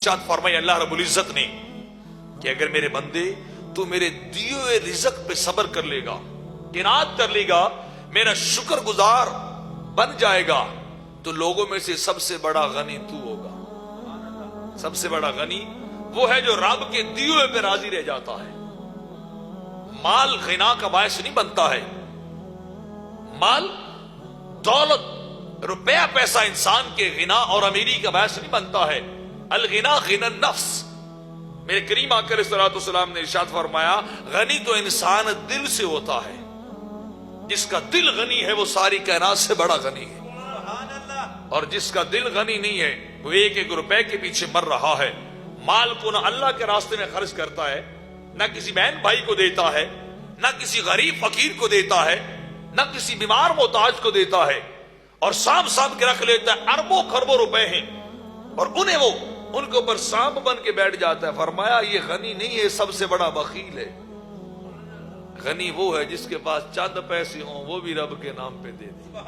ارشاد فرمایا اللہ رب العزت نے کہ اگر میرے بندے تو میرے دیے ہوئے رزق پہ صبر کر لے گا، قناعت کر لے گا، میرا شکر گزار بن جائے گا تو لوگوں میں سے سب سے بڑا غنی تو ہوگا۔ سب سے بڑا غنی وہ ہے جو رب کے دیے ہوئے پہ راضی رہ جاتا ہے۔ مال غنا کا باعث نہیں بنتا ہے، مال دولت روپیہ پیسہ انسان کے غنا اور امیری کا باعث نہیں بنتا ہے۔ الغنا غنا النفس، میرے کریم آقا علیہ الصلوۃ والسلام نے ارشاد فرمایا غنی تو انسان دل سے ہوتا ہے، جس کا دل غنی ہے وہ ساری کائنات سے بڑا غنی ہے، اور جس کا دل غنی نہیں ہے وہ ایک ایک روپے کے پیچھے مر رہا ہے، مال کو نہ اللہ کے راستے میں خرچ کرتا ہے، نہ کسی بہن بھائی کو دیتا ہے، نہ کسی غریب فقیر کو دیتا ہے، نہ کسی بیمار محتاج کو دیتا ہے، اور سانپ کے رکھ لیتا ہے۔ اربوں خربوں روپے ہیں اور انہیں وہ ان کے اوپر سانپ بن کے بیٹھ جاتا ہے۔ فرمایا یہ غنی نہیں ہے، سب سے بڑا بخیل ہے۔ غنی وہ ہے جس کے پاس چند پیسے ہوں وہ بھی رب کے نام پہ دے دے۔